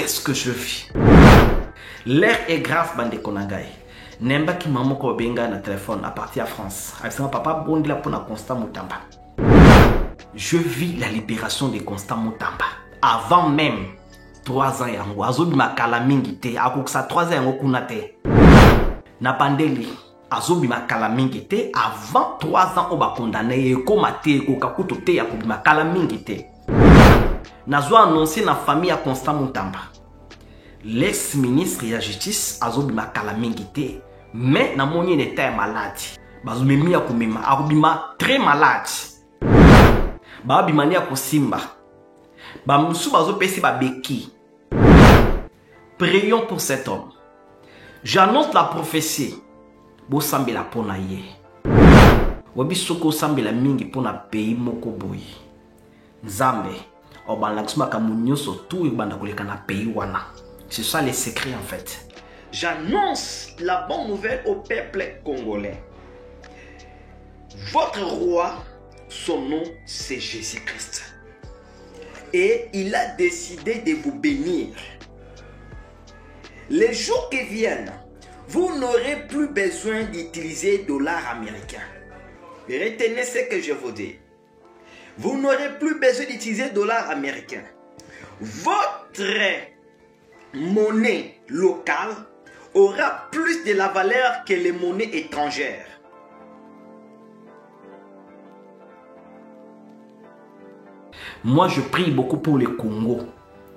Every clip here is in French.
qu'est-ce que je vis? L'air est grave, bande konangai. Nemba ki maman ko benga na téléphone à partir à France. Avec papa bondi la pour na Constant Mutamba. Je vis la libération de Constant Mutamba. Avant même 3 ans yango azobi makala mingi te akoksa 3 ans yango kuna te. Na pandeli azobi makala mingi te avant 3 ans oba condamné e komate ko kakuto te akobi makala mingi te. Nazo annoncé na famille à Constant Mutamba. L'ex-ministre de la justice azobi makala mingi te, mais na moni était malade. Bazobi mi akomema akobima très malade. Ba bimani akosimba. Ba musu bazo pesi ba beki. Prions pour cet homme. J'annonce la prophétie. Bo sambela pona ye. Wabi soko sambela mingi pona pays moko boyi. Nzambe obanlaksuma kamunyoso tout ibanda koleka na pays wana. C'est ça les secrets en fait. J'annonce la bonne nouvelle au peuple congolais. Votre roi, son nom c'est Jésus-Christ. Et il a décidé de vous bénir. Les jours qui viennent, vous n'aurez plus besoin d'utiliser dollars américains. Retenez ce que je vous dis. Vous n'aurez plus besoin d'utiliser dollars américains. Votre monnaie locale aura plus de la valeur que les monnaies étrangères. Moi, je prie beaucoup pour le Congo.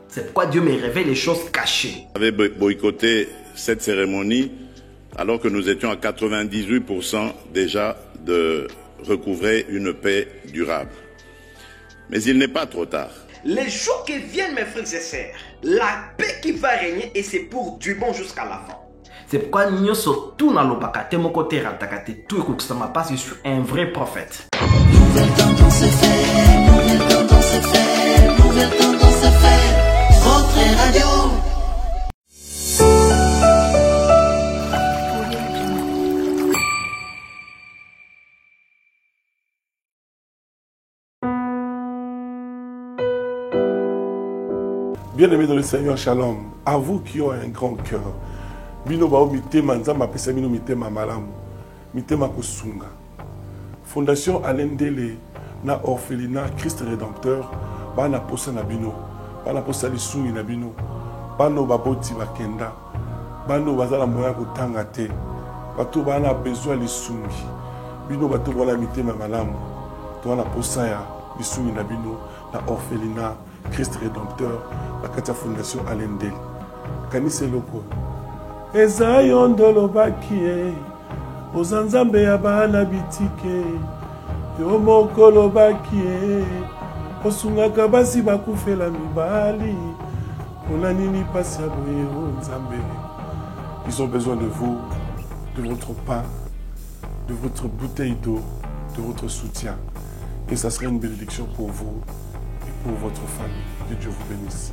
C'est pourquoi Dieu me révèle les choses cachées. Vous avez boycotté cette cérémonie alors que nous étions à 98% déjà de recouvrer une paix durable. Mais il n'est pas trop tard. Les jours qui viennent, mes frères et sœurs, la paix qui va régner et c'est pour du bon jusqu'à la fin. C'est pourquoi nous sommes tous dans le bakate, mon côté ratakate, tout écoute ça m'a pas, je suis un vrai prophète. Nouvelle tendance est faite, nouvelle tendance est faite, nouvelle tendance est faite, votre radio. Bien-aimés dans le Seigneur, shalom. À vous qui ont un grand cœur. Bino bao mitema nzamba pesa bino mitema malamu. Mitema kosunga. Fondation Alendele na orphelinat Christ Rédempteur bana posa na bino. Bana posa lisungi na bino. Bano baboti bakenda. Bano bazala moya kotanga te. Bato bana besoin lisungi. Bino bato bana mitema malamu. To bana posa ya lisungi na bino na orphelinat Christ Rédempteur, la Katia Fondation Alendel. Kanise loko. Eza yondolo bakie, ozanzambe ya bana bitike, yo mokolo bakie, osungaka basi bakufela mibali, onanini pasi ya boye nzambe. Ils ont besoin de vous, de votre pain, de votre bouteille d'eau, de votre soutien. Et ça serait une bénédiction pour vous. Pour votre famille. Que Dieu vous bénisse.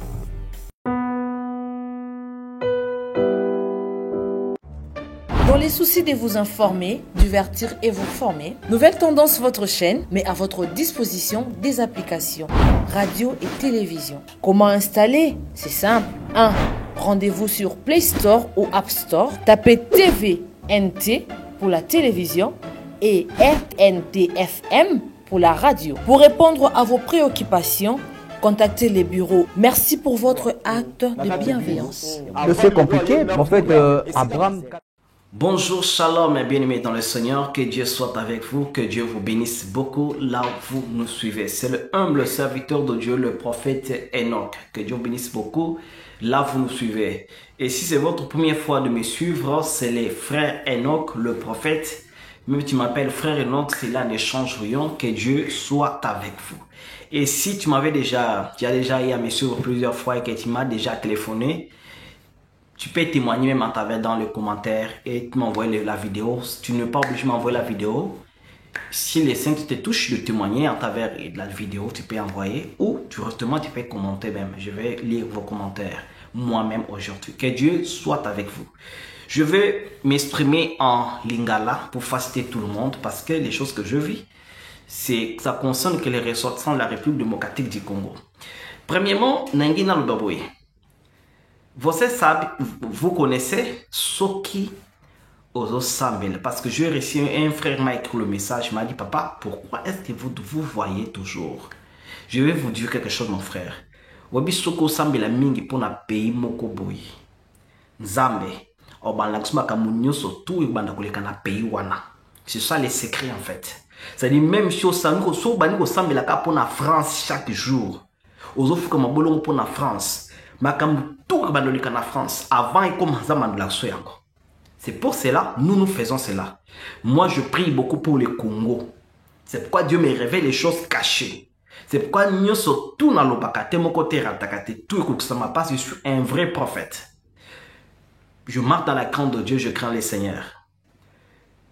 Dans les soucis de vous informer, divertir et vous former, Nouvelle Tendance, votre chaîne, met à votre disposition des applications, radio et télévision. Comment installer? C'est simple. 1. Rendez-vous sur Play Store ou App Store. Tapez TVNT pour la télévision et RNTFM pour la radio. Pour répondre à vos préoccupations, contactez les bureaux. Merci pour votre acte de bienveillance. C'est compliqué, en fait, Abraham... Bonjour, shalom et bien-aimés dans le Seigneur, que Dieu soit avec vous, que Dieu vous bénisse beaucoup là où vous nous suivez. C'est le humble serviteur de Dieu, le prophète Enoch. Que Dieu vous bénisse beaucoup là où vous nous suivez. Et si c'est votre première fois de me suivre, c'est les frères Enoch, le prophète. Même si tu m'appelles frère Enoch, c'est là ne change rien, que Dieu soit avec vous. Et si tu as déjà eu à me suivre plusieurs fois et que tu m'as déjà téléphoné, tu peux témoigner même à travers dans les commentaires et m'envoyer la vidéo. Tu n'es pas obligé de m'envoyer la vidéo. Si les saints te touchent de témoigner à travers la vidéo, tu peux envoyer ou directement tu peux commenter même. Je vais lire vos commentaires moi-même aujourd'hui. Que Dieu soit avec vous. Je vais m'exprimer en lingala pour faciliter tout le monde parce que les choses que je vis, ça concerne que les ressortissants de la République démocratique du Congo. Premièrement, Nangina Lubaboye. vous connaissez Soki Ozo Sambel. Parce que j'ai reçu un frère m'a écrit le message, m'a dit, papa, pourquoi est-ce que vous voyez toujours? Je vais vous dire quelque chose, mon frère. Wabi Soko Sambel mingi pour na pays moko boy. Nzambe. C'est ça les secrets en fait. C'est-à-dire même chose ça nous so baniko Sambel la pour la France chaque jour. Ozo fuka mabolongo pour la France. Makam tout bandolika na France avant et commence à mandela soyango. C'est pour cela nous faisons cela. Moi je prie beaucoup pour le Congo. C'est pourquoi Dieu me révèle les choses cachées. C'est pourquoi nous sommes tout dans le bakate mon côté ratakate tout que ça m'a pas, je suis un vrai prophète. Je marche dans la crainte de Dieu, je crains le Seigneur.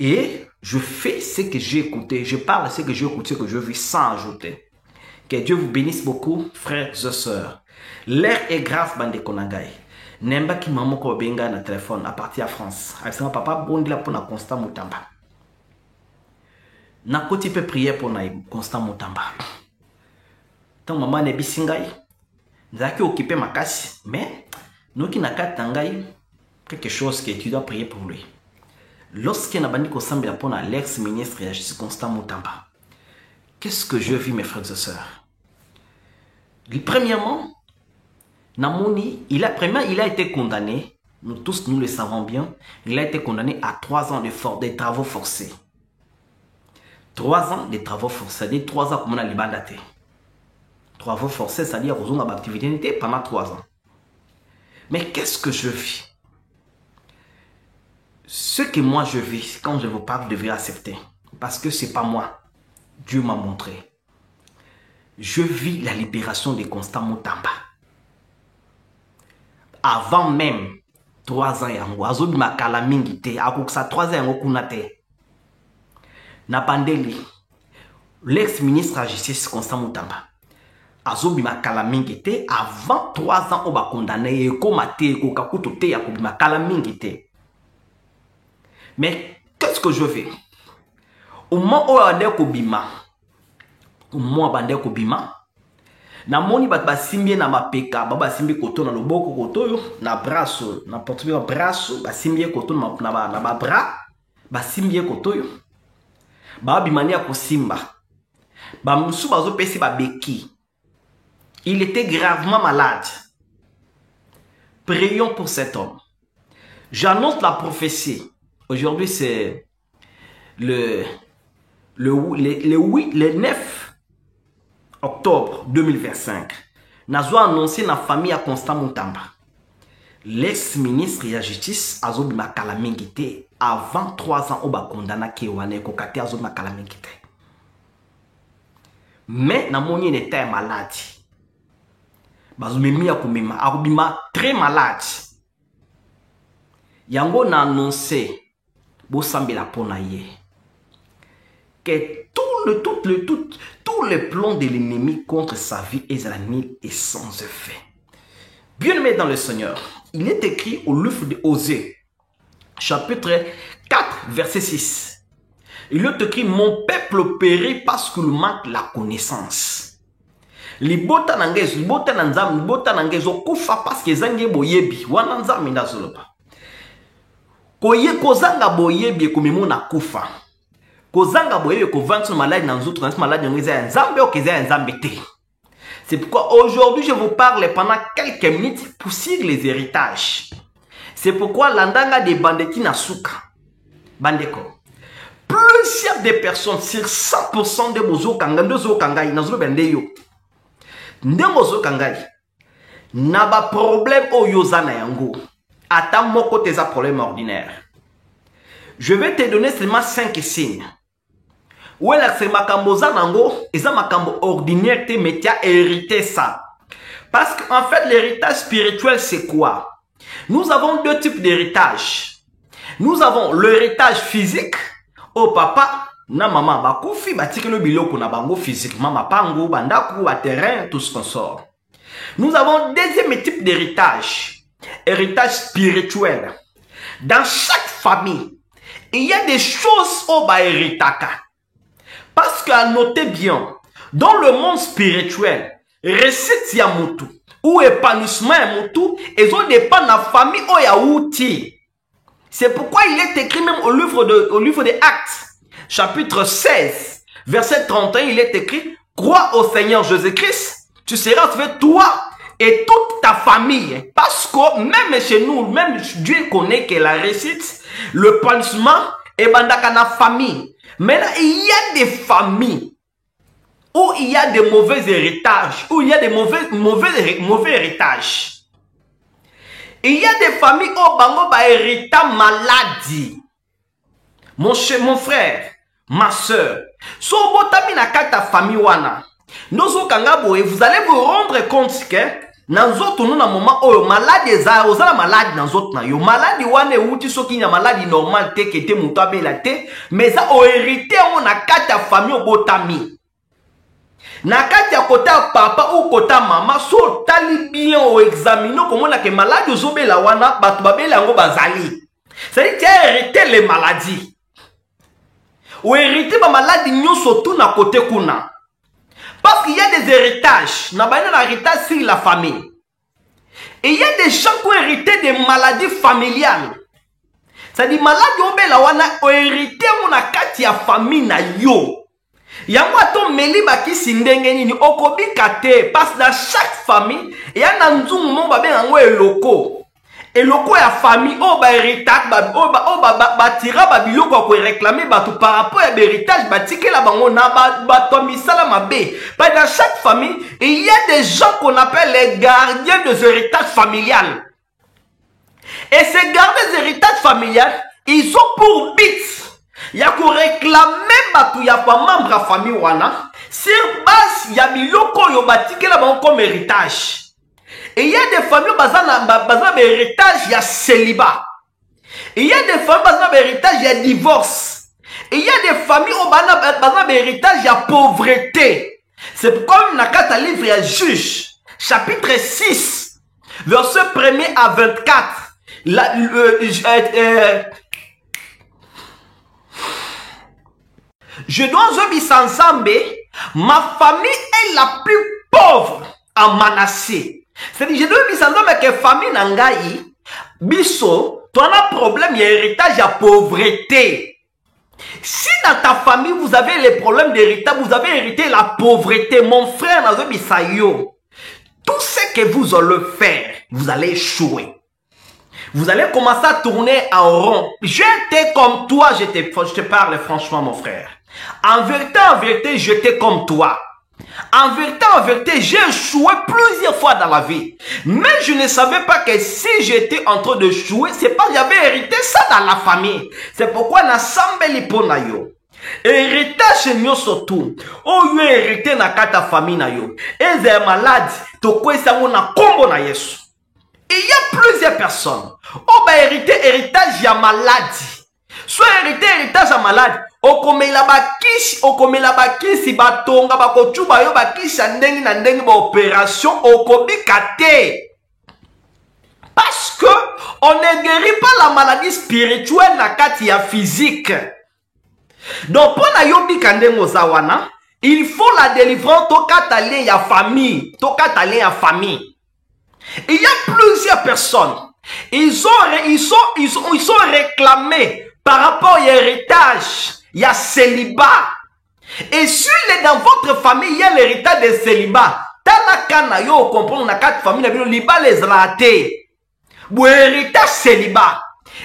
Et je fais ce que j'ai écouté, je parle ce que j'ai écouté, ce que je vis sans ajouter. Que Dieu vous bénisse beaucoup, frères et sœurs. L'air est grave, bande konangai. Nemba ki maman ko benga na téléphone à partir de France. Avec son papa bondi la pour na Constant Mutamba. Na koti peut prier pour na Constant Mutamba. Tant maman ne bisingai. Nzaki occupé ma casse, mais nous qui n'a qu'à tangai quelque chose que tu dois prier pour lui. Lorsqu'il n'a pas dit qu'on semble pour l'ex-ministre de la Justice Constant Mutamba, qu'est-ce que je vis mes frères et sœurs? Premièrement, Namoni, il a été condamné, nous tous nous le savons bien, il a été condamné à 3 ans de travaux forcés. 3 ans de travaux forcés, c'est-à-dire 3 ans comme on a libandate. Travaux forcés, c'est-à-dire qu'on a activité pendant 3 ans. Mais qu'est-ce que je vis? Ce que moi je vis, quand je vous parle, je devrais accepter. Parce que ce n'est pas moi. Dieu m'a montré. Je vis la libération de Constant Mutamba. Avant même 3 ans, Azobi makala mingi te, akuksa 3 ans kuna te. Napandeli, l'ex-ministre de la Justice Constant Mutamba. Azobi makala mingi te, avant 3 ans, oba condamné, komate, kokakuto te, yakubi makala mingi te. Mais qu'est-ce que je fais? Au moment où on est kobima, au moment où on est kobima, na moni ba simbi na mapeka, ba simbi koto na loboko koto yo, na braso, na portefeuille braso, ba simbi koto na ba bras, ba simbi koto yo. Ba bimania ko simba. Ba musu bazo pesi ba beki. Il était gravement malade. Prions pour cet homme. J'annonce la prophétie. Aujourd'hui, c'est le 9 octobre 2025. Nous avons annoncé la famille à Constant Mutamba. L'ex-ministre de la Justice a dit que avant 3 ans, il a condamné Kewane a dit mais il était malade. Il est très malade. Yango a annoncé que tous les plans de l'ennemi contre sa vie israélite est sans effet. Bien-aimé dans le Seigneur, il est écrit au livre de Osée, chapitre 4, verset 6. Il est écrit: mon peuple périt parce qu'il manque la connaissance. Libota nangez, libota nanzam, libota nangez, okufa parce que zange boyebi, wananzam indazoloba. Koye kozanga boyebi kumimuna kufa. Kozanga boyebi kovansu malade na nzutu na malade ngeza nzambe okeza nzambe te. C'est pourquoi aujourd'hui je vous parle pendant quelques minutes pour sur les héritages. C'est pourquoi l'andanga de bandeki na suka. Bandeko. Plusieurs des personnes sur 100% de bozo kanga ndozo kangai na zolo bendeyo. Ndemozo kangai. Na ba problème oyozana yango. Attends mon côté ça problème ordinaire. Je vais te donner seulement 5 signes. Où est la makambo zanango et ça makambo ordinaire te mais tu as hérité ça. Parce qu'en fait l'héritage spirituel c'est quoi? Nous avons 2 types d'héritage. Nous avons l'héritage physique. Oh papa, na maman bakufi batiki le biloko na bango physique, mama pango, bandaku, ba terrain, tout ce qu'on sort. Nous avons deuxième type d'héritage. Héritage spirituel. Dans chaque famille, il y a des choses au bas héritaka. Parce qu'à noter bien, dans le monde spirituel, recette yamutu. ou épanouissement ya mutu ezo dépend na famille o ya outi. C'est pourquoi il est écrit même au livre des Actes, chapitre 16, verset 31, il est écrit: crois au Seigneur Jésus-Christ, tu seras sauvé toi et toute ta famille. Parce que même chez nous, même Dieu connaît que la réussite, le punishment est bandaka na famille. Maintenant, il y a des familles où il y a des mauvais héritages, où il y a des mauvais héritages. Il y a des familles où bango ba hérita maladie. Mon frère, ma soeur, so botami na kata famille wana, nozo kanga boye, vous allez vous rendre compte que nanzoto nous na moment oyo malade za ozala malade nanzoto na yo malade wana euti soki na malade normal te kete mutu abela te, mais za o hérité on na kata famille botami. Na kati ya kota papa ou kota mama, so tali bien o examiner comment na ke malade ozobela wana batu babela yango bazali. C'est-à-dire que tu as hérité les maladies. Ou hérité ba maladie nyoso tout na côté kuna. Parce qu'il y a des héritages. Na ba na héritage sur la famille. Et il y a des gens qui ont hérité des maladies familiales. C'est-à-dire maladie obela wana o hérité mon kati ya famille na yo. Yango ato meli baki sindenge nini okobika te, parce que dans chaque famille il y a nanzungu mo ba benga eloko. Eloko ya famille o ba héritage ba tira ba biloko ko réclamer batu par rapport à héritage ba tikela bango na ba tomisala mabe. Dans chaque famille il y a des gens qu'on appelle les gardiens des héritages familiales. Et ces gardiens des héritages familiales, ils ont pour but ya ko réclamer batu ya pa membre ya famille wana sur base ya biloko yo batikela bango comme héritage. Et il y a des familles bazana héritage ya célibat. Il y a des familles bazana héritage ya divorce. Et il y a des familles où bazana héritage ya pauvreté. C'est pourquoi na kata livre ya Juge chapitre 6 verset 1er à 24. Je dois obéir ensemble, ma famille est la plus pauvre en Manassé. C'est-à-dire, je dois obéir ensemble que famille nangai, biso, tu as un problème, il y a héritage, il y a pauvreté. Si dans ta famille, vous avez les problèmes d'héritage, vous avez hérité la pauvreté, mon frère, tout ce que vous allez faire, vous allez échouer. Vous allez commencer à tourner en rond. J'étais comme toi, je te parle franchement, mon frère. En vérité, j'étais comme toi. En vérité, j'ai échoué plusieurs fois dans la vie. Mais je ne savais pas que si j'étais en train de échouer, c'est parce que j'avais hérité ça dans la famille. C'est pourquoi na sambeli pona yo. Héritage nyo surtout. Oh yo hérité na kata famille na yo. Et des malades, to kwesa na kombo na Yesu. Il y a plusieurs personnes. Oh bah héritage ya maladie. Soit héritage ya maladie. Okomela bakisi batonga bakochuba yo bakisi ndengi na ndengi ba opération okobika te. Parce que on ne guérit pas la maladie spirituelle na kati ya physique. Donc pour na yo bika ndengo zawana, il faut la délivrance to katalien ya famille, Il y a plusieurs personnes. Ils sont réclamés par rapport à l'héritage. Il y a célibat. Et si dans votre famille, il y a l'héritage de célibat, Tanakana yo comprendre na quatre familles, liba les ratés. Ou héritage célibat.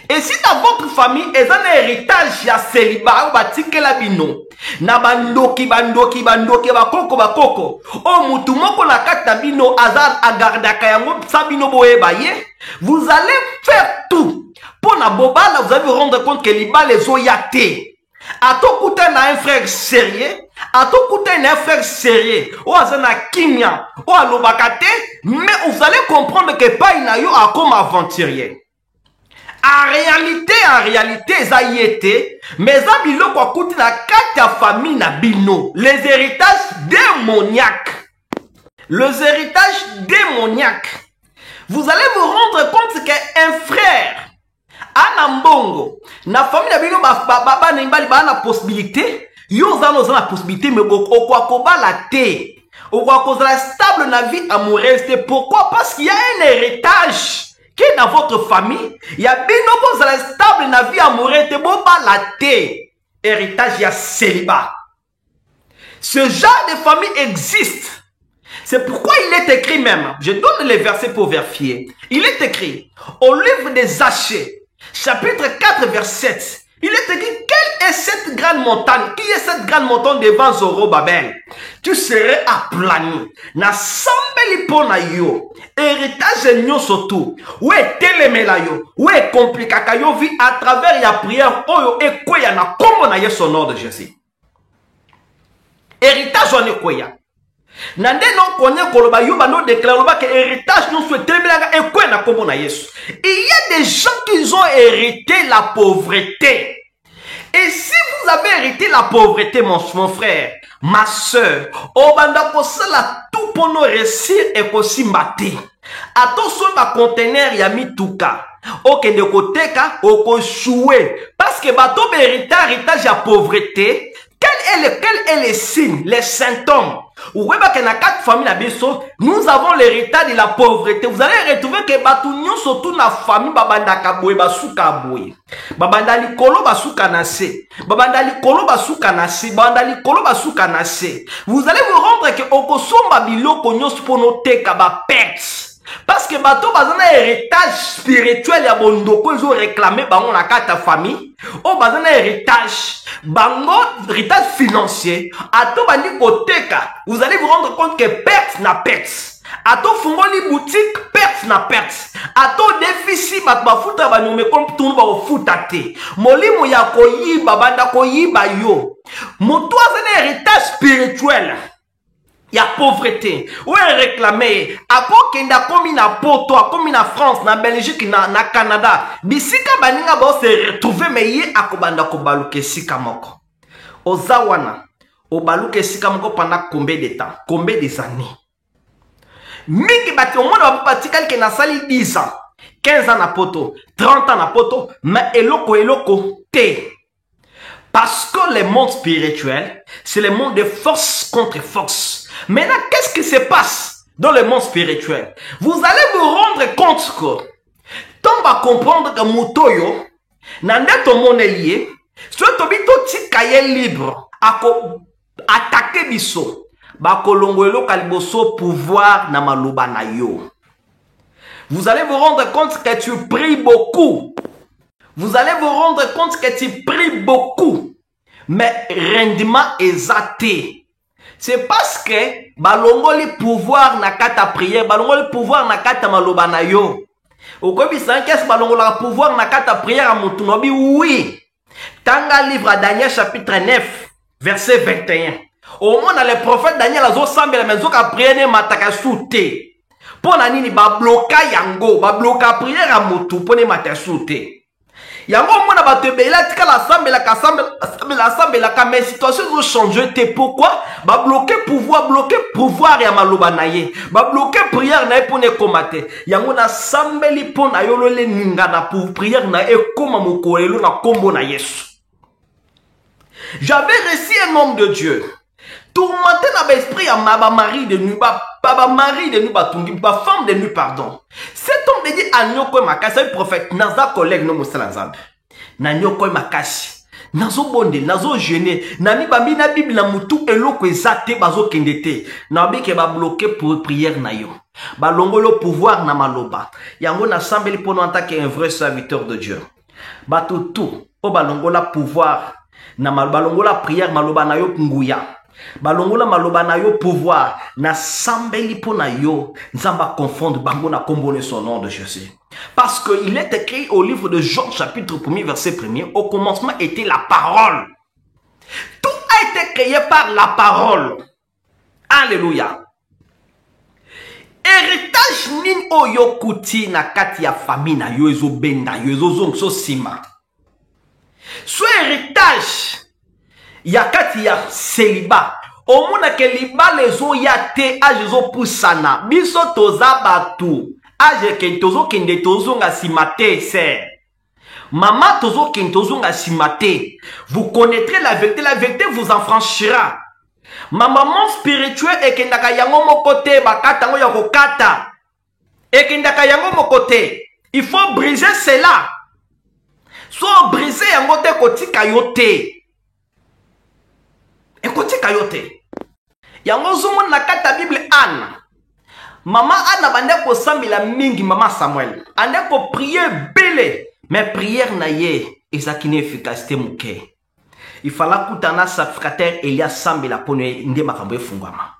Et si dans votre famille, il y a un héritage ya célibat, ou batike la bino. Na bandoki, bakoko. Oh, mutumoko na kata bino, azar agardaka yango, sabino boye baye. Vous allez faire tout. Pour na bobala, vous allez vous rendre compte que liba les ont yaté. A tout coûté na un frère sérieux, ou azana kimia, ou alobakate, mais vous allez comprendre que pas inayo a comme aventurier. En réalité, ça y était, mais ça bilo kwa kuti na kata famille na bino, les héritages démoniaques. Les héritages démoniaques. Vous allez vous rendre compte qu'un frère, Anambongo, na famille na bino ba na possibilité, yo za la possibilité, mais okwa koba la te. Ou la stable na vie amoureuse. Pourquoi? Parce qu'il y a un héritage qui est dans votre famille. Il y a bien la stable na vie amoureuse. Bon pas la thé. Héritage, il y a célibat. Ce genre de famille existe. C'est pourquoi il est écrit même. Je donne les versets pour vérifier. Il est écrit au livre des Achées, chapitre 4, verset 7. Il est écrit, quelle est cette grande montagne? Qui est cette grande montagne devant Zorobabel? Tu serais aplani. Na sambeli pona yo. Héritage nyo surtout. Où est telemela yo? Où est compliqué yo vit à travers la prière oyo et quoi ya na kombo na yeso nom de Jésus. Héritage on est quoi ya? Nande non connaît koloba yo ba no déclare ba que héritage nous souhaite telemela et quoi na kombo na yeso. Il y a des gens qui ont hérité la pauvreté. Et si vous avez hérité la pauvreté, mon frère, ma soeur, obanda kosala tout pour nous réussir et kosi mbate. Attention ma conteneur yami tuka. Ok de côté ka oko choué parce que bato héritage à pauvreté. Quel est le signe, les symptômes? Nous avons l'héritage de la pauvreté. Vous allez retrouver que Batunyon surtout la famille Babandaka Boye Basuka Boye. Babandali Kolo Basuka Nase. Babandali Kolo Basuka Nase. Babandali Kolo Basuka Nase. Vous allez vous rendre que Okosomba Bilo Konyos Ponote Kaba perte. Parce que bato bazana héritage spirituel ya bondoko ils ont réclamé bango na kata famille. O bazana héritage bango héritage financier. Ato bandi koteka. Vous allez vous rendre compte que perte na perte. Ato fungoli boutique perte na perte. Ato déficit bat bafuta banome comme tout ba futa te. Molimo ya koyiba banda koyiba yo. Moto azana héritage spirituel. Il y a pauvreté. Où est réclamé? Après qu'il a commis na Porto, commis na France, na Belgique, na Canada. Bisika baninga ba se retrouver mais yé akobanda ko baluke sika moko. Ozawana, o baluke sika moko pendant combien de temps? Combien des années? Mingi bati au monde va patikali ke na sali 10 ans, 15 ans na Porto, 30 ans na Porto, mais eloko te. Parce que le monde spirituel, c'est le monde de force contre force. Maintenant, qu'est-ce qui se passe dans le monde spirituel? Vous allez vous rendre compte que, tant va comprendre que Moutoyo, nande ton monde est lié, soit tobito tikaye libre, attaquer biso, bakolongwelo kaliboso pouvoir na maluba na yo. Vous allez vous rendre compte que tu pries beaucoup. Vous allez vous rendre compte que tu pries beaucoup, mais rendement exaté. C'est parce que balongo li pouvoir na kata prière, balongo li pouvoir na kata maloba na yo. Okobi san qu'est-ce balongo la pouvoir na kata prière à mutunobi oui. Tanga livre à Daniel chapitre 9 verset 21. Au moins dans le prophète Daniel azo sambela mezo ka prière ne mataka soute. Pona nini ba bloka yango, ba bloka prière à mutu pone mataka soute. Yango mona batebela tika l'assemblée la mais situation ont changé. Pourquoi? Ba bloquer pouvoir ya maloba naye. Ba bloquer prière na pour ne komate. Yango na sambeli pour na yolo le ninga na pour prière na e koma mokoelo na kombo na Yesu. J'avais reçu un homme de Dieu. Tourmenté dans l'esprit à ma mari de nuit, mari de nuit, ma femme de nuit, pardon. Cet homme me dit, Anyoko Makasi, un prophète, naza collègue, non, Moussalanzab. Nanyoko Makasi, nazo bonde, nazo gêné, nami bambi na Bible na mutu, eloko ezate, bazo kendete. Nabi ke ba bloqué pour prière na yo. Ba longolo pouvoir na maloba. Yango na sambeli pour nous en tant qu'un vrai serviteur de Dieu. Ba tout, o ba longola pouvoir, na balongola prière maloba na yo nguya. Balongola maloba na yo pouvoir na sambeli po na yo nzamba confondre bango na kombone son nom de Jésus. Parce que il est écrit au livre de Jean chapitre 1er verset 1er, au commencement était la parole. Tout a été créé par la parole. Alléluia. Héritage nin oyo kuti na kati ya famille na yo ezo benda yo ezo zonso sima. So héritage yakati ya célibat. Au monde que liba les o yate age zo pusana. Biso toza batu. Age ke tozo kende tozo nga simate ser. Maman tozo kende tozo nga simate. Vous connaîtrez la vérité vous affranchira. Ma maman spirituelle ekendaka yango mokote bakata ngo ya kokata. Ekendaka yango mokote. Il faut briser cela. So briser yango te kotika yote. Ekotika yote. Yango zumu na kata Bible Anne. Maman Anne bande ko sambila mingi maman Samuel. Ande ko prier bele. Mais prière na ye ezaki na efficacité muke. Il fallait kutana sacrificateur Elias sambila pone nde makambo efungwama.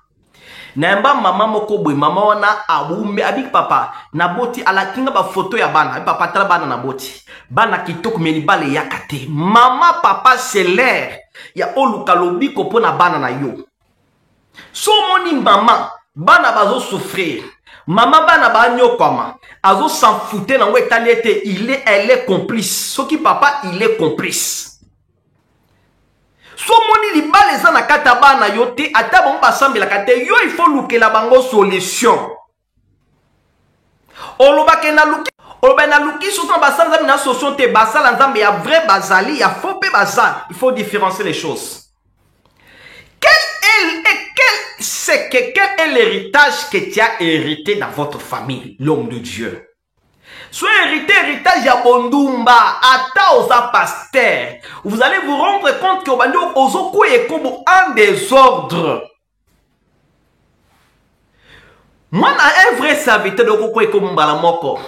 Naemba mama moko boy mama wana abumbe abik papa na boti alakinga ba photo ya bana papa tala bana na boti bana kitoko meli bale yakate mama papa c'est l'air ya oluka lobiko pona bana na yo so moni mama bana bazo souffrir mama bana ba nyokoma azo s'en fouter na wetaliete elle est complice soki papa il est complice. So moni li bale za na kata bana yote ata bon basambela kate yo il faut lukela bango solution. Olobake na luki olobana luki souvent basala na solution te basala nzambe ya vrai bazali ya faux pe bazali. Il faut différencier les choses. Quel est l'héritage que tu as hérité dans votre famille, l'homme de Dieu? Soit héritage ya bondumba, ata oza pasteur. Vous allez vous rendre compte que obandi ozoko ekobo en désordre. Moi na un vrai serviteur de koko ekobo mbala moko.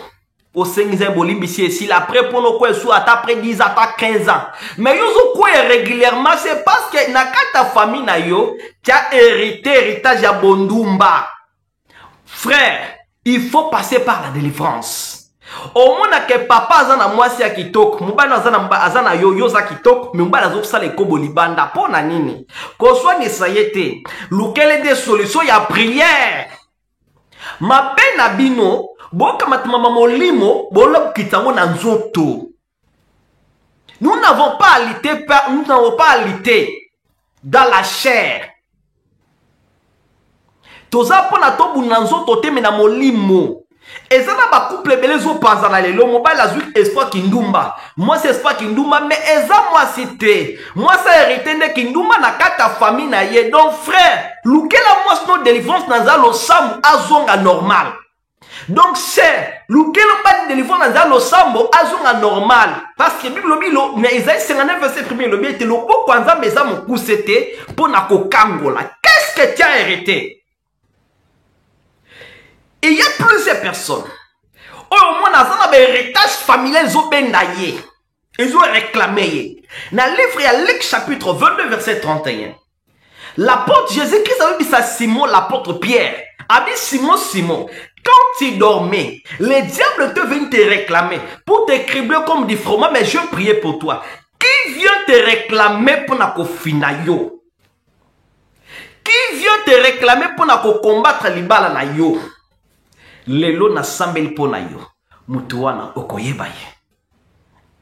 Au sengize bolimbisi ici après pour nos quoi soit après 10 ans, après 15 ans. Mais yo zo régulièrement c'est parce que na kata famille na yo, tu as héritage ya bondumba. Frère, il faut passer par la délivrance. Au moins que papa azana mwasi ya kitoko mubana azana yo za kitoko mais mubana zo sala ekobo libanda pona nini ko so ni sayete lukele des solutions ya prière ma pena bino boka matama molimo bolo kitango na nzoto. Nous n'avons pas à lutter dans la chair. Toza pona tobu na nzoto te me na molimo. Et ça n'a pas couple belezo panzana lelo mobile azui espoir kindumba. Moi c'est espoir kindumba mais eza moi cité. Moi ça hérité de kindumba na kata famille na ye. Donc frère, lukela moi son délivrance na lo sam azonga normal. Donc c'est lukela pas de délivrance na lo sambo azonga normal parce que Bible bilo mais Isaïe 59 verset 1er le bien te lo po kwanza meza mon kusete pour na kokangola. Qu'est-ce que tu as hérité? Et il y a plusieurs personnes. Au moins, dans un héritage familial, ils ont bendaillé. Ils ont réclamé. Dans le livre, il y a Luc chapitre 22, verset 31. L'apôtre Jésus-Christ a dit ça à Simon, l'apôtre Pierre. A dit Simon, quand tu dormais, les diables te viennent te réclamer pour te cribler comme du fromage, mais je priais pour toi. Qui vient te réclamer pour na finayo? Qui vient te réclamer pour na combattre libala na yo? Lelo na sambeli pona yo mutuwana okoyeba ye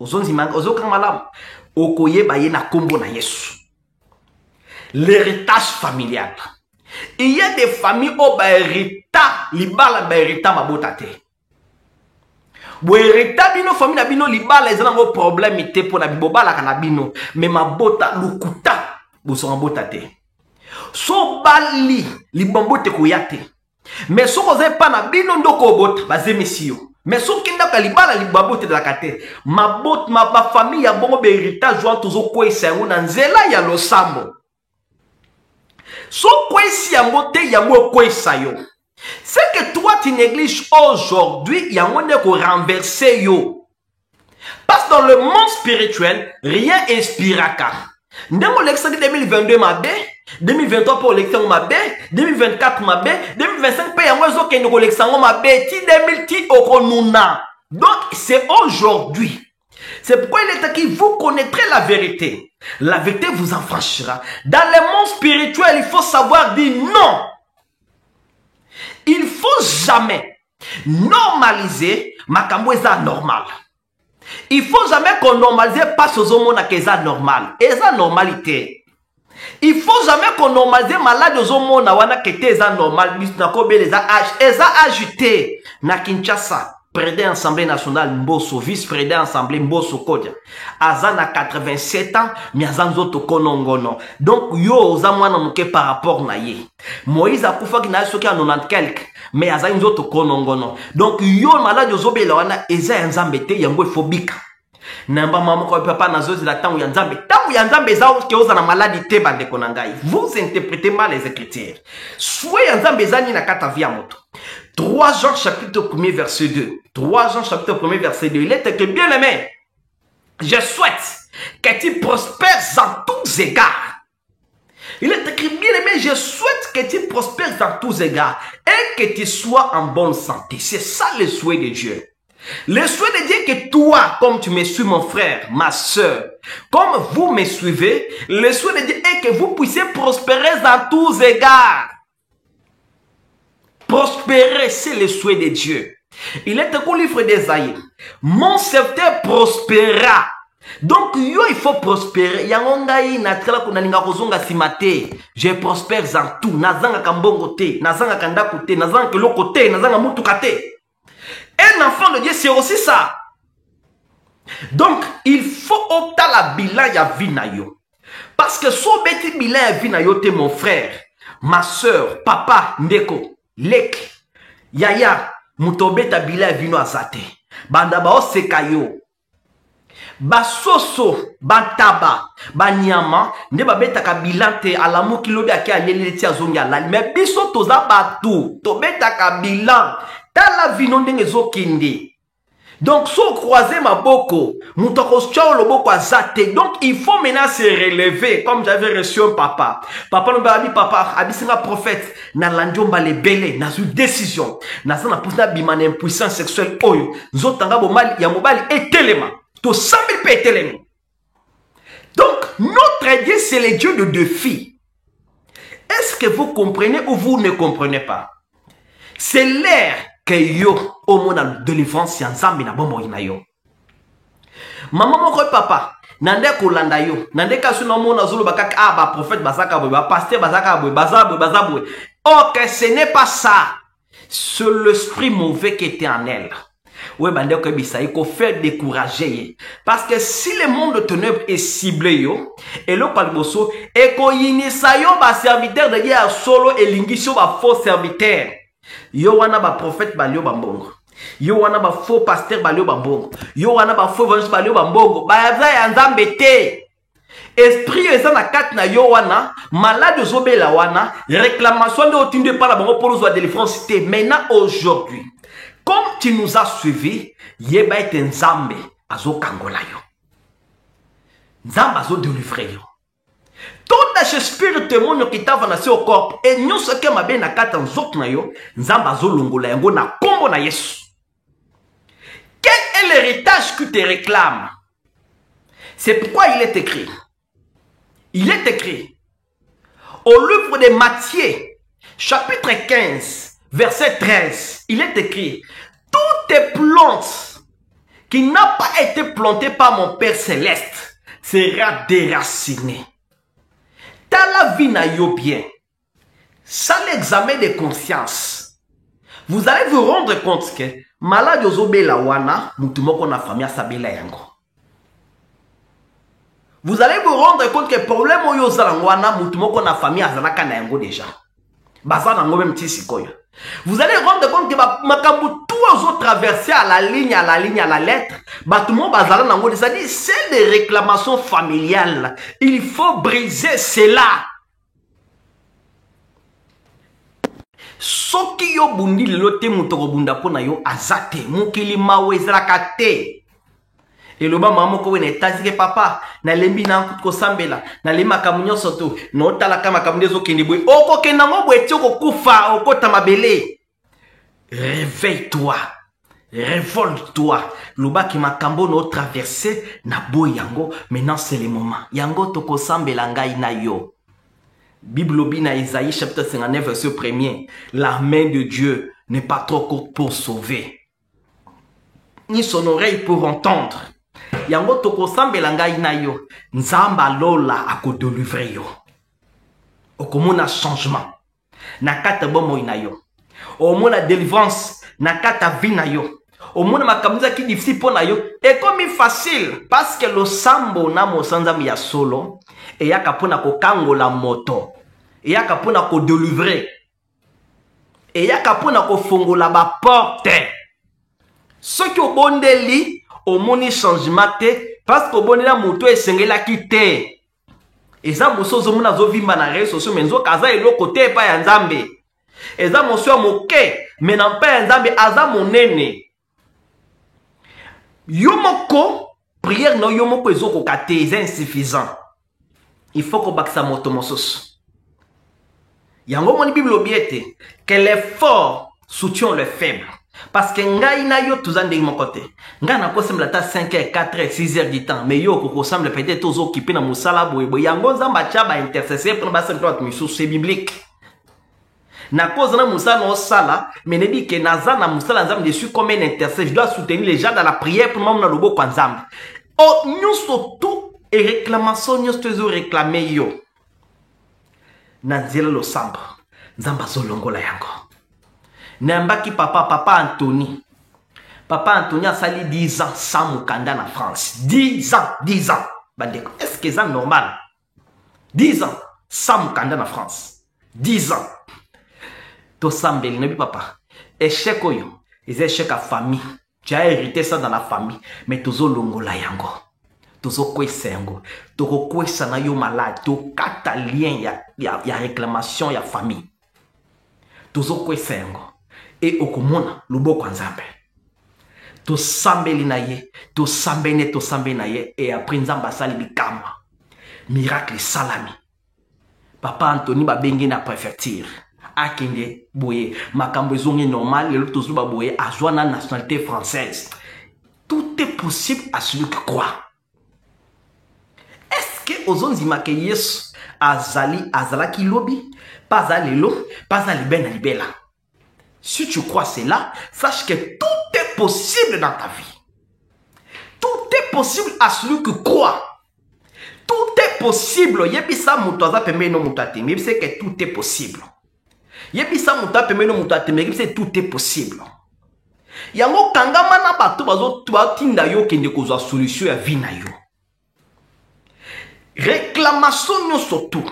ozonzima ozokamala okoyeba ye na kombo na Yesu. L'héritage familial, il y a des familles où ba hérita libala ba hérita mabota te bo hérita bino famille na bino libala ezana ngo problème te pona bibobala kana bino mais mabota lukuta bo so mabota te so bali libambote koyate. Mais si vous n'avez pas de bino ndoko bot bazé messieurs. Mais si vous n'avez pas libala libabote de la kate, ma famille a bon héritage joint toujours quoi c'est un nzela ya lo sambo. So quoi si yango te yango quoi sayo. C'est que toi tu négliges aujourd'hui yango ne ko renverser yo. Parce que dans le monde spirituel, rien inspiraka. Ndemo l'extrait 2022 ma bé. 2023 pour l'élection ma bé, 2024 ma bé, 2025 paye en oiseau qui nous l'élection ma bé, 2000 okonuna. Donc c'est aujourd'hui. C'est pourquoi il est qui vous connaîtrez la vérité. La vérité vous affranchira. Dans le monde spirituel, il faut savoir dire non. Il faut jamais normaliser makambo eza normal. Il faut jamais qu'on normalise pas ce monde qui est normal. Eza normalité. Il faut jamais qu'on normalise malade aux hommes na wana kete eza normal bis na kobe les âge eza agité na Kinshasa président Assemblée nationale Mbosso, vice-président Assemblée Mbosso Kodia. Azan a 87 ans, mais Azan zoto konongono. Donc, yo, zamwana mouke par rapport na ye. Moïse a koufa ki na soki a 90 quelques, mais Azan zoto konongono. Donc, yo, malade yo zobe la wana, eza yanzambete, yango phobika. Namba maman ko papa na zozi la tangu ya nzambe. Tangu ya nzambe za ke oza na maladie te bande konangai. Vous interprétez mal les écritures. Soit ya nzambe zani na kata via moto. 3 Jean chapitre 1er verset 2. 3 Jean chapitre 1er verset 2. Il est que bien aimé. Je souhaite que tu prospères en tous égards. Il est écrit bien aimé, je souhaite que tu prospères en tous égards et que tu sois en bonne santé. C'est ça le souhait de Dieu. Le souhait de Dieu que toi, comme tu me suis mon frère, ma soeur, comme vous me suivez, le souhait de Dieu est que vous puissiez prospérer en tous égards. Prospérer, c'est le souhait de Dieu. Il est au livre d'Ésaïe. Mon serviteur prospérera. Donc, yo, il faut prospérer. Yangongai, natrela kunalinga kozonga simate. Je prospère en tout. Nazanga kambongo te, nazanga kandaku te, nazanga keloko te, nazanga mutuka te. Un enfant de Dieu, c'est aussi ça. Donc, il faut opter la bilan ya vinayo. Parce que so beti bilan ya vinayo te mon frère, ma soeur, papa, ndeko, lek, yaya, mutobeta bilan ya vino azate. Banda ba osekayo. Basoso, bantaba, banyama, nde babeta ka bilan te alamu kilobi ake alele ti azongi alali. Mais biso toza batu, tobeta ka bilan. La vie non dengezo kinde. Donc, so croiser ma boko, moutokos tchao le boko azate. Donc, il faut maintenant se relever. Comme j'avais reçu un papa. Papa nous a dit, papa, abisinga prophète, na landjomba le belé, na une décision. Na sa na poussa bimane impuissance sexuelle oyo. Nzotanga bo mal, ya mobali et téléma. To 100 000 pe téléma. Donc, notre Dieu, c'est le Dieu de défi. Est-ce que vous comprenez ou vous ne comprenez pas? C'est l'air que yo au monde de délivrance ensemble na bombo ina yo. Maman moko papa nande ko landa yo nande ka suna mona zulu bakaka ba prophète bazaka boy ba pasteur bazaka boy bazabwe. Ok, ce n'est pas ça. C'est l'esprit mauvais qui était en elle. Ouais, bande ko bisa il faut faire décourager parce que si le monde de ténèbres est ciblé yo et le palboso et ko yinisa yo ba serviteur de Dieu solo et lingisho ba faux serviteur. Yo wana ba prophète balio bambongo. Yo wana ba faux pasteur balio bambongo. Yo wana ba faux évangéliste balio bambongo. Ba ya nzambe te. Esprit eza na kat na yo wana, malade zobela wana, réclamation de otinde par la bango pour nous délivrance te. Maintenant aujourd'hui, comme tu nous as suivis, yeba ete nzambe azo kangola yo. Nzambe azo délivrer yo. Tout esprit témoigne qui t'a vanacé au corps et nous ce que ma bien na kata nzok na yo nzamba zo longola yango na kombo na Yesu. Quel est l'héritage que te réclame? C'est pourquoi il est écrit. Il est écrit au livre de Matthieu chapitre 15 verset 13. Il est écrit toute plante qui n'a pas été plantée par mon Père céleste sera déracinée. T'as la vie na yo bien. Ça l'examen de conscience. Vous allez vous rendre compte que malade yozobe la wana mutumoko na famille sabela yango. Vous allez vous rendre compte que problème oyo zalangwana mutumoko na famille azanaka na yango déjà. Bazana ngo même tisikoyo. Vous allez rendre compte que makambu tous autres traverser à la ligne à la lettre. Batumo bazala nango c'est-à-dire c'est des réclamations familiales. Il faut briser cela. Soki yo bundi lelo te mutoko bunda pona yo azate mukili mawezra kate. Et le bas maman ko wene tazike papa na lembi na nkutko sambela na lema kamunyo soto no tala kama kamundezo kindibwe oko kenango bwetio ko kufa okota mabele. Réveille-toi. Révolte-toi. Loba ki makambo no traverser na boy yango. Maintenant c'est le moment. Yango toko sambela ngai na yo. Bible bina Isaïe chapitre 59 verset 1er. La main de Dieu n'est pas trop courte pour sauver, ni son oreille pour entendre. Yango toko sambela ngai na yo. Nzamba lola ako délivrer yo. Okomona changement. Na kata bomo ina yo. Omona délivrance na kata vie na yo. Omona makamza ki difficile pour na yo. Et comme facile parce que le sambo na mosanza mi ya solo et yaka pona ko kango la moto. Et yaka pona ko délivrer. Et yaka pona ko fongola ba porte. Ce qui au bondeli au moni changement te parce que bonela moto esengela kité. Eza mosozo mona zo vimba na réseaux sociaux menzo kaza elo côté pa ya nzambe. Eza moso moke mais nan pa ya nzambe aza monene. Yomoko prière no yomoko ezoko kate c'est insuffisant. Il faut qu'on baxe sa moto mosos. Yango moni Bible obiete que l'effort soutient le faible. Parce que ngai na yo tuzande mon côté. Nga na ko semble ta 5h, 4h, 6h du temps. Mais yo ko semble peut-être aux occupés na musala boyebo. Yango zamba cha ba intercesser pour ba semble misu c'est biblique. Na cause na musala no sala, mais ne dit que naza na musala nzambe dessus comme un intercesseur. Je dois soutenir les gens dans la prière pour même na lobo kwa nzambe. Oh, nous surtout et réclamation nous toujours réclamer yo. Na nzela lo samba. Nzamba zolongola yango. Nambaki papa Anthony. Papa Anthony a sali 10 ans sans Mukanda en France. 10 ans. Est-ce que c'est normal? 10 ans sans Mukanda en France. 10 ans. To sambeli, ne papa. Échec oyo. Les échecs à famille. Tu as hérité ça dans la famille. Mais tozo longo la yango. Tozo kwesa yango. Toko kwesa na yo malade. To kata lien ya réclamation ya famille. Tozo kwesa yango. Et okomona luboko nzambe. To sambeli na ye. To sambe na ye. Et après nzamba sali bikama. Miracle salami. Papa Anthony ba bengi na préfecture. Akende boye makambo ezongi normal le tozo ba boye a joindre la nationalité française. Tout est possible à celui qui croit. Est-ce que ozonzima ke Yesu azalaki lobi pas alelo pas alibena libela. Si tu crois cela, sache que tout est possible dans ta vie. Tout est possible à celui qui croit. Tout est possible. Yebisa mutoza pembe no mutate. Mais c'est que tout est possible. Yebisa muta pembe no mutate. Mais c'est tout est possible. Yango kangama na bato bazo tinda yo kende kozwa solution ya vie na yo. Réclamation nyo surtout.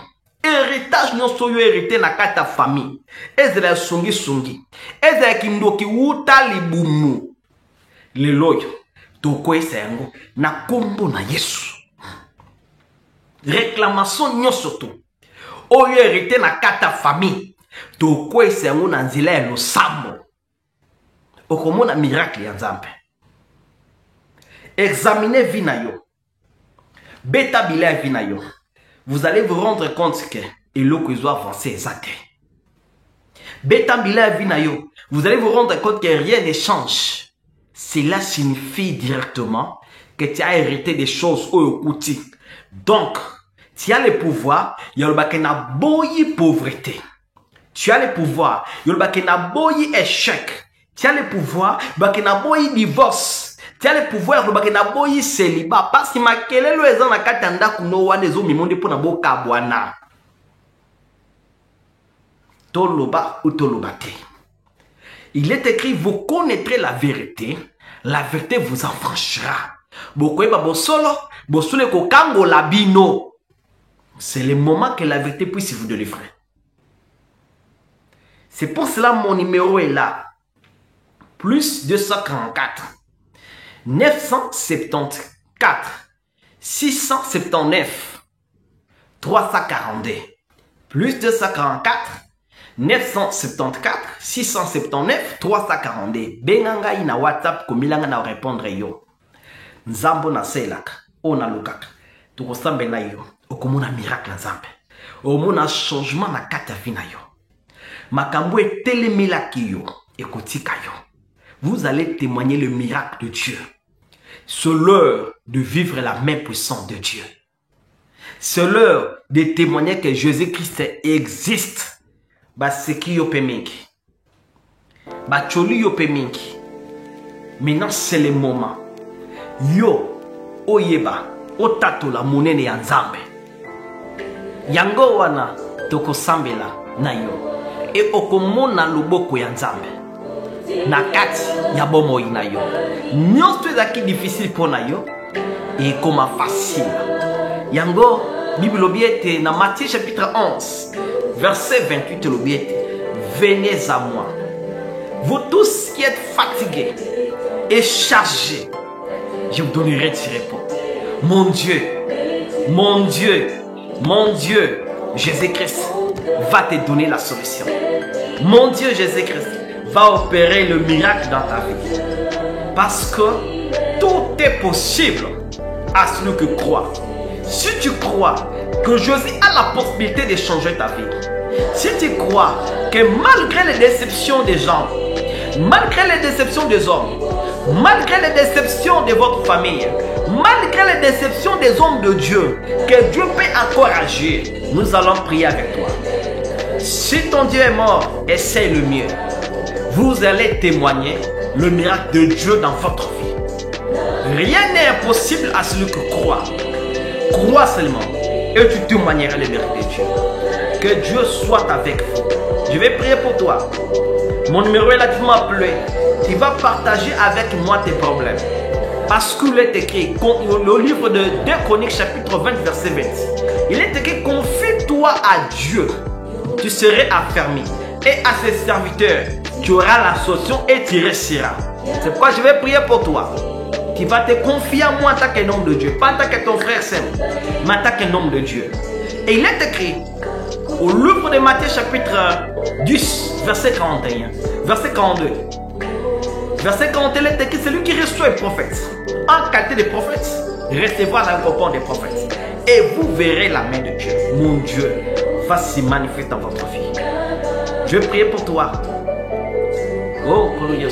Héritage nyonso yo hérité na kata famille. Ezela songi. Ezela kindoki wuta libumu. Leloyo. Tokwesa yango na kombo na Yesu. Réclamation nyonso surtout. Oyo hérité na kata famille. Tokwesa yango na nzela ya losambo. Okomona miracle ya Nzambe. Examinez vie na yo. Beta bila vie na yo. Vous allez vous rendre compte que Eloko doit avancer exact. Beta bila vie na yo. Vous allez vous rendre compte que rien ne change. Cela signifie directement que tu as hérité des choses au kouti. Donc, tu as le pouvoir, il y a le bakena boyi pauvreté. Tu as le pouvoir, il y a le bakena boyi échec. Tu as le pouvoir, bakena boyi divorce. Tu as le pouvoir, le bakena boyi célibat. Parce que ma kele lo ezan na katanda kuno wane zo mimonde po na boka bwana. Toloba ou tolobate. Il est écrit, vous connaîtrez la vérité vous affranchira. Bokoeba bosolo, bosole kokango labino. C'est le moment que la vérité puisse vous délivrer. C'est pour cela mon numéro est là. Plus 244 974 679 342. Plus 244 974 679 342. Benganga ina WhatsApp komilanga na répondre yo. Nzambo na selaka ona lukaka. Tukosambe na yo. Okomona miracle nzambe. Omona changement na kata vina yo. Makambo etelemela kiyo ekotika yo. Vous allez témoigner le miracle de Dieu. C'est l'heure de vivre la main puissante de Dieu. C'est l'heure de témoigner que Jésus-Christ existe. Baseki yo pemingi. Bacholi yo pemingi. Maintenant c'est le moment. Yo oyeba otato la monene ya Nzambe. Yango wana toko sambela na yo. E okomona luboko ya Nzambe. na kati ya bomoi na yo. Nyonso ezaki difficile pour na yo et comme facile. Yango Bible lobiete na Matthieu chapitre 11 verset 28 lobiete. Venez à moi, vous tous qui êtes fatigués et chargés, je vous donnerai du repos. Mon Dieu, mon Dieu, mon Dieu, Jésus-Christ va te donner la solution. Mon Dieu, Jésus-Christ va opérer le miracle dans ta vie. Parce que tout est possible à celui qui croit. Si tu crois que Jésus a la possibilité de changer ta vie, si tu crois que malgré les déceptions des gens, malgré les déceptions des hommes, malgré les déceptions de votre famille, malgré les déceptions des hommes de Dieu, que Dieu peut encore agir, nous allons prier avec toi. Si ton Dieu est mort, essaye le mieux. Vous allez témoigner le miracle de Dieu dans votre vie. Rien n'est impossible à celui qui croit. Crois seulement et tu témoigneras le miracle de Dieu. Que Dieu soit avec vous. Je vais prier pour toi. Mon numéro est là, tu m'as appelé. Tu vas partager avec moi tes problèmes. Parce qu'il est écrit, le livre de 2 Chroniques chapitre 20 verset 20. Il est écrit, confie-toi à Dieu. Tu serais affermi. Et à ses serviteurs, tu auras la solution et tu réussiras. C'est pourquoi je vais prier pour toi. Tu vas te confier à moi en tant qu'un homme de Dieu. Pas en tant que ton frère Sam, mais en tant qu'un homme de Dieu. Et il est écrit au livre de Matthieu chapitre 10 verset 41, verset 42. Verset 41 il est écrit, celui qui reçoit un prophète en qualité de prophète recevra la récompense des prophètes. Et vous verrez la main de Dieu. Mon Dieu va s'y manifester dans votre vie. Je vais prier pour toi. Oh, glorieux.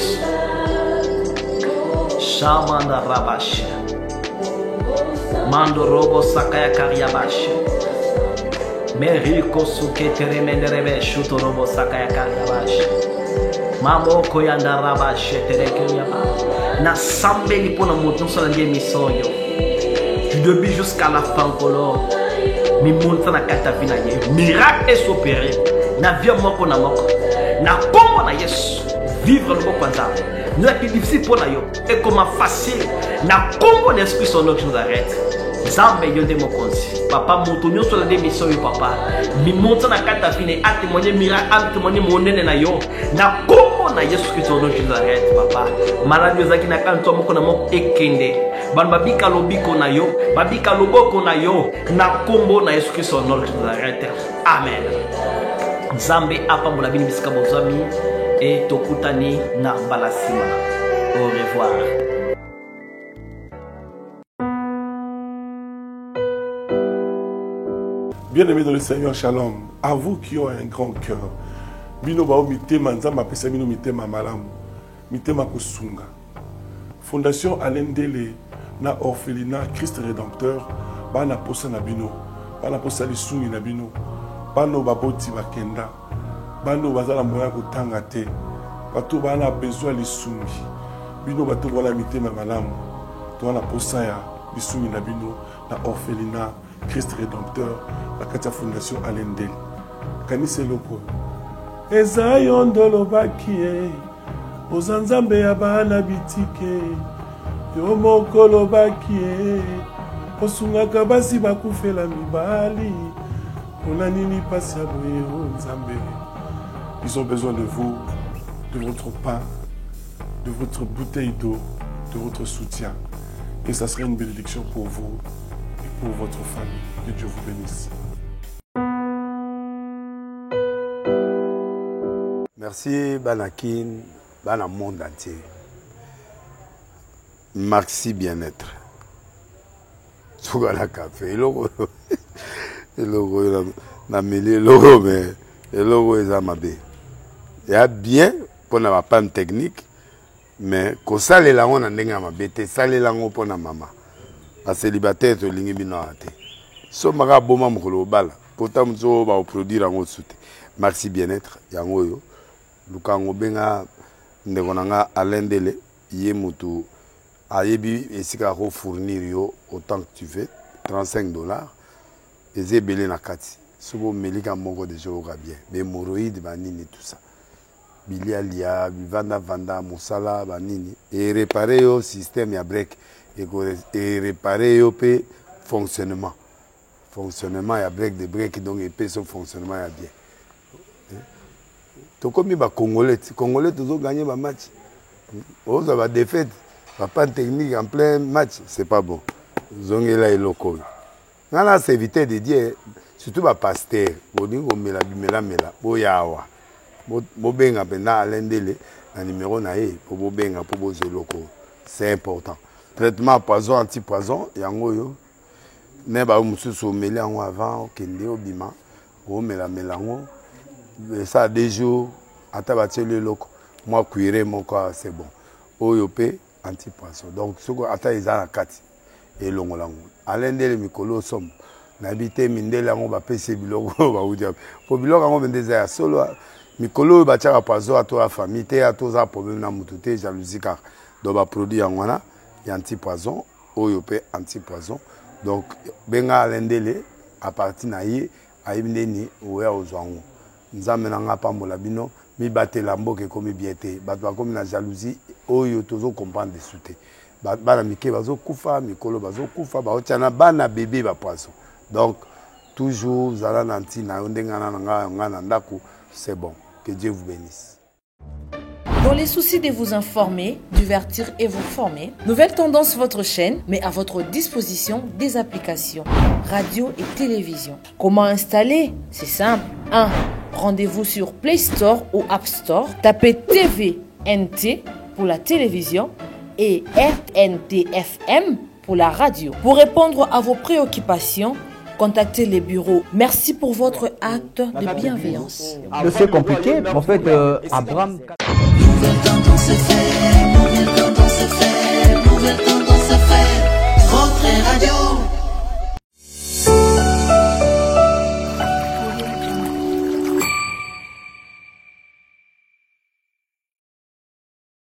Shamanda Rabash Mando Robo Sakaya Karyabash Meriko Suke Teremende Shuto Robo Sakaya Karyabash Mamo Koyanda Rabash Terekuyaba Na Sambeli pour la moto sur l'émission du début jusqu'à la fin color mi monta na kata vina ye miracle est opéré na vie moko na moko na kombo na Yesu vivre le kwanza nous est difficile pour na yo et comment facile na kombo na esprit son nom nous arrête zambe yo de mokonzi papa moto nyonso la démission yo papa mi monta na kata vina a témoigner miracle a témoigner monene na yo na kombo na Yesu Christ son nom nous arrête papa malade zaki na kanto moko na moko ekende ban babika lobiko na yo babika loboko na yo na kombo na Yesu Christ son nom nous arrête amen. Zambe apambola bini bisika bozami et tokutani na balasima. Au revoir. Bien-aimés dans le Seigneur, shalom. À vous qui ont un grand cœur. Bino bao mitema nzamba pesa mino mitema malamu. Mitema kusunga. Fondation Alendele na orphelinat Christ Rédempteur. Bana posa na bino. Bana posa lisungi na bino. Bano baboti bakenda. Bano bazala moya kotanga te. Bato bana besoin lisungi. Bino bato wala mitema malamu. To wana posa ya lisungi na bino na orphelinat Christ Rédempteur, la Katia Fondation Alendel. Kanise loko. Eza yondolo bakie. Ozanzambe ya bana bitike. Yo mokolo bakie. Osungaka basi bakufela mibali. Onanini pasi ya boye nzambe. Ils ont besoin de vous, de votre pain, de votre bouteille d'eau, de votre soutien. Et ça serait une bénédiction pour vous. Pour votre famille. Que Dieu vous bénisse. Merci Banakin, Bana monde entier. Merci bien-être. Sougala café, le logo na mêlé logo mais le logo est amabé. Il y a bien pour la panne technique mais ko sale la on ndenga mabete sale la ngo pour na mama. A célibataire to lingi bino ate so maka boma mukolo bala pourtant mzo ba produire ngo soute merci bien-être yango yo lukango benga ndeko nanga Alendele ye mutu ayebi esika ko fournir yo autant que tu veux $35 ezebele na kati sobo melika moko de joga bien mais hémorroïde banini tout ça bilialia vanda mosala banini et réparer le système ya break et réparer le fonctionnement ya break de break donc et son fonctionnement ya bien. To comme ba congolais toujours gagner ba match. On va défaite, pas technique en plein match, c'est pas bon. Zongela et loko. Nana c'est éviter de dire surtout ba pasteur, boningo mela boyawa. Bo benga pena alendele na numéro na ye pour bo benga pour bo loko. C'est important. Traitement poison anti-poison yango yo. Ne ba mususu meli yango avant okende obima. O mela ngo. Ça a des jours, à tabater le loco, moi cuiré mon corps, c'est bon. Oyopé, anti-poisson. Donc, ce qu'on attend, ils ont la carte. Et l'on l'a. À l'un des Mikolo somme, n'habiter Mindela, on va payer Bilogo, on va vous dire. Pour Bilogo, on va dire solo. Mikolo, va tirer à poisson à toi, la famille, à tous les problèmes, na moutoute, jalousie, car donc, va produire en wana, il y a anti-poisson, oyopé, anti-poisson. Donc, benga à l'un des à partir naïe, à Ibneni, ou à Ozwango. Nous avons pambola bino mi batela mboke comme biété bato comme na jalousie oyo tozo comprendre de souté bana mike bazo kufa mikolo bazo kufa ba otiana bana bébé ba poisson donc toujours zala nanti na ndengana nga ndako c'est bon que Dieu vous bénisse. Dans les soucis de vous informer, divertir et vous former, Nouvelle Tendance, votre chaîne, met à votre disposition des applications, radio et télévision. Comment installer? C'est simple. 1. Rendez-vous sur Play Store ou App Store. Tapez TVNT pour la télévision et RNTFM pour la radio. Pour répondre à vos préoccupations, contactez les bureaux. Merci pour votre acte de bienveillance. C'est compliqué, en fait, Abraham... Nouvelle Tendance FM.